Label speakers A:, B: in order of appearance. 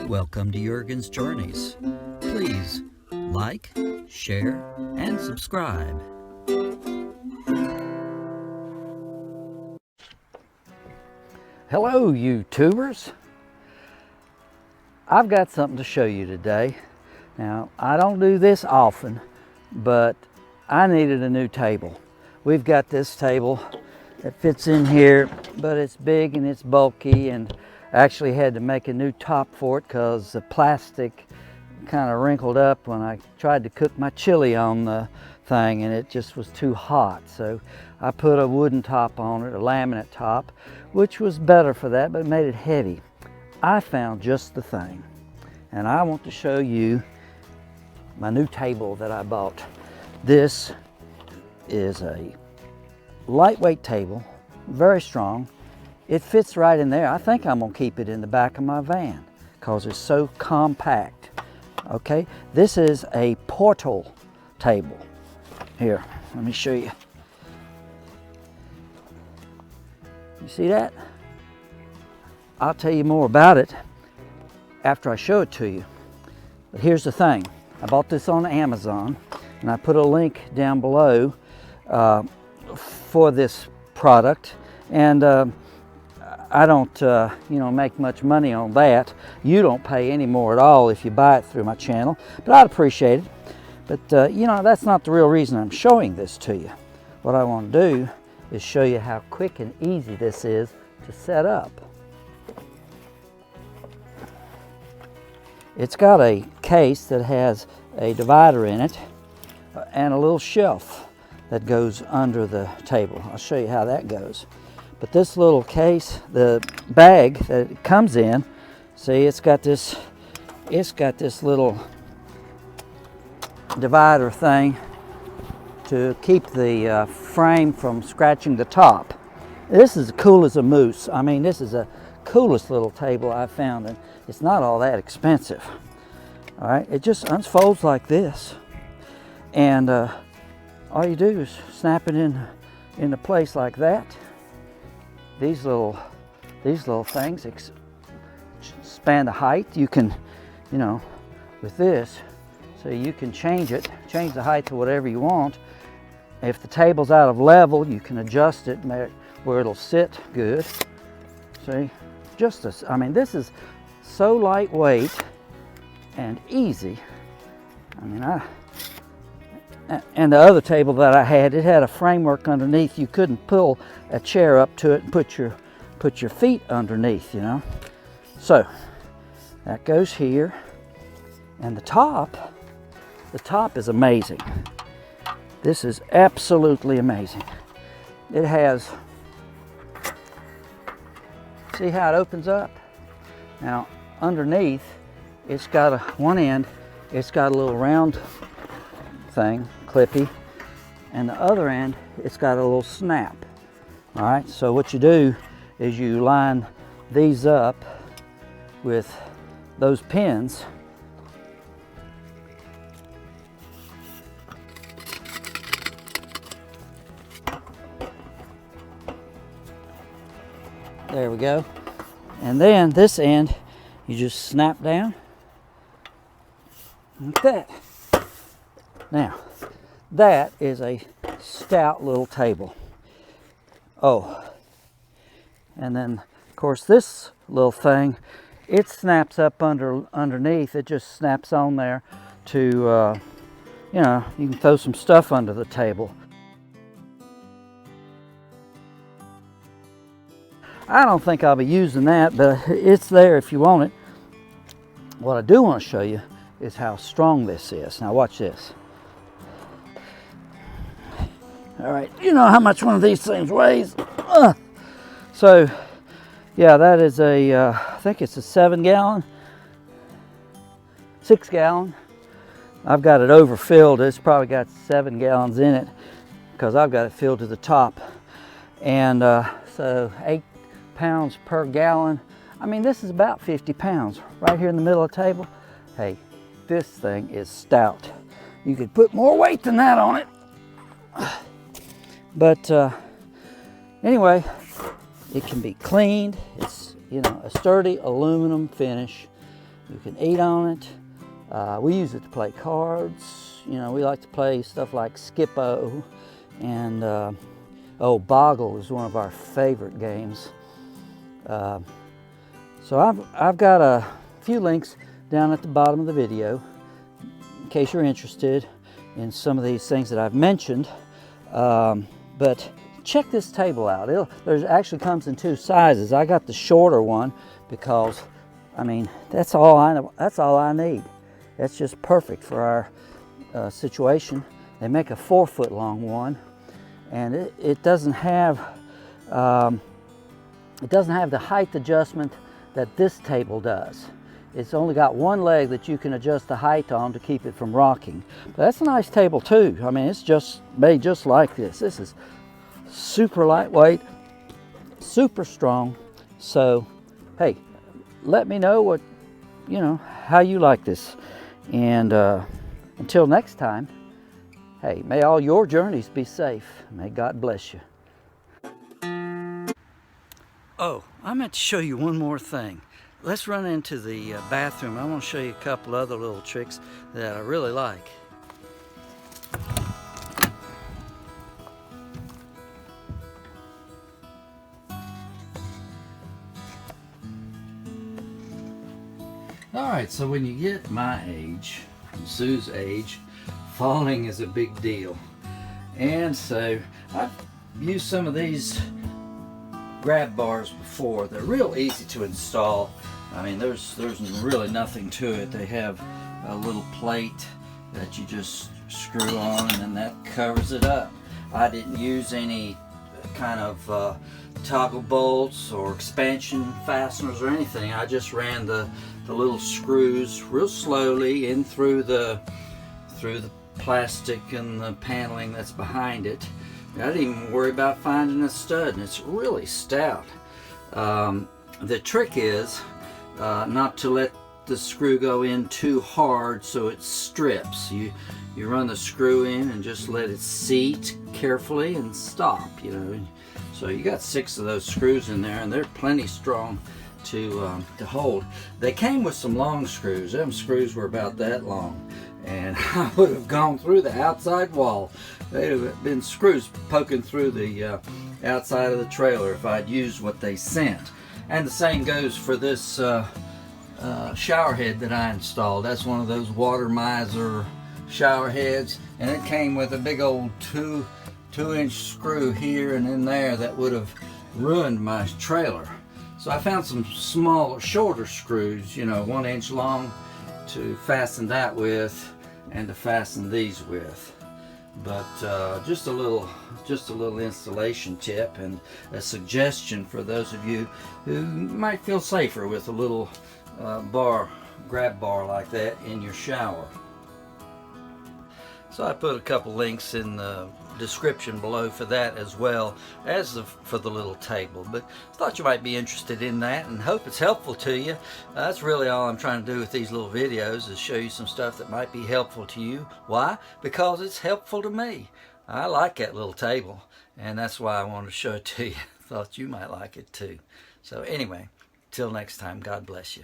A: Welcome to Jurgen's Journeys. Please like, share, and subscribe.
B: Hello, YouTubers. I've got something to show you today. Now, I don't do this often, but I needed a new table. We've got this table that fits in here, but it's big and it's bulky, and I actually had to make a new top for it because the plastic kind of wrinkled up when I tried to cook my chili on the thing, and it just was too hot. So I put a wooden top on it, a laminate top, which was better for that, but it made it heavy. I found just the thing, and I want to show you my new table that I bought. This is a lightweight table, very strong. It fits right in there. I think I'm gonna keep it in the back of my van because it's so compact. Okay, this is a portal table. Here, let me show you. You see that? I'll tell you more about it after I show it to you. But here's the thing. I bought this on Amazon, and I put a link down below for this product. And I don't make much money on that. You don't pay any more at all if you buy it through my channel, but I'd appreciate it. But that's not the real reason I'm showing this to you. What I want to do is show you how quick and easy this is to set up. It's got a case that has a divider in it and a little shelf that goes under the table. I'll show you how that goes. But this little case, the bag that it comes in, see, it's got this little divider thing to keep the frame from scratching the top. This is cool as a moose. I mean, this is the coolest little table I've found, and it's not all that expensive. All right, it just unfolds like this, and all you do is snap it into place like that. These little things span the height. You can, with this, so you can change the height to whatever you want. If the table's out of level, you can adjust it where it'll sit good. See, this is so lightweight and easy. And the other table that I had, it had a framework underneath. You couldn't pull a chair up to it and put your feet underneath, So that goes here, and the top is amazing. This is absolutely amazing. It has, see how it opens up? Now underneath, it's got one end, it's got a little round thing, clippy, and the other end, it's got a little snap. All right, so what you do is you line these up with those pins. There we go. And then this end, you just snap down like that. Now, that is a stout little table. Oh, and then of course this little thing, it snaps up underneath. It just snaps on there to, you can throw some stuff under the table. I don't think I'll be using that, but it's there if you want it. What I do want to show you is how strong this is. Now watch this. All right, you know how much one of these things weighs? So, yeah, that is I think it's a 6 gallon. I've got it overfilled. It's probably got 7 gallons in it because I've got it filled to the top. And so 8 pounds per gallon. I mean, this is about 50 pounds right here in the middle of the table. Hey, this thing is stout. You could put more weight than that on it. But anyway, it can be cleaned. It's a sturdy aluminum finish, You can eat on it. We use it to play cards. You know, we like to play stuff like Skippo, and Boggle is one of our favorite games. So I've got a few links down at the bottom of the video in case you're interested in some of these things that I've mentioned. But check this table out. There actually comes in 2 sizes. I got the shorter one because, I mean, that's all I need. That's just perfect for our situation. They make a 4-foot long one, and it doesn't have the height adjustment that this table does. It's only got one leg that you can adjust the height on to keep it from rocking. But that's a nice table too. I mean, it's just made just like this. This is super lightweight, super strong. So, hey, let me know what, how you like this. And until next time, hey, may all your journeys be safe. May God bless you. Oh, I meant to show you one more thing. Let's run into the bathroom. I want to show you a couple other little tricks that I really like. Alright, so when you get my age, Sue's age, falling is a big deal. And so I've used some of these grab bars before. They're real easy to install. I mean, there's really nothing to it. They have a little plate that you just screw on, and then that covers it up. I didn't use any kind of toggle bolts or expansion fasteners or anything. I just ran the little screws real slowly in through the plastic and the paneling that's behind it. I didn't even worry about finding a stud, and it's really stout. The trick is not to let the screw go in too hard so it strips. You run the screw in and just let it seat carefully and stop, So you got 6 of those screws in there, and they're plenty strong to hold. They came with some long screws. Them screws were about that long, and I would have gone through the outside wall. They'd have been screws poking through the outside of the trailer if I'd used what they sent. And the same goes for this shower head that I installed. That's one of those Water Miser shower heads, and it came with a big old 2-inch screw here and in there that would have ruined my trailer. So I found some smaller, shorter screws, 1 inch long, to fasten that with and to fasten these with. But just a little installation tip and a suggestion for those of you who might feel safer with a little grab bar like that in your shower. So I put a couple links in the description below for that, as well as for the little table. But I thought you might be interested in that, and hope it's helpful to you. That's really all I'm trying to do with these little videos, is show you some stuff that might be helpful to you. Why? Because it's helpful to me. I like that little table, and that's why I wanted to show it to you. Thought you might like it too. So anyway, till next time, God bless you.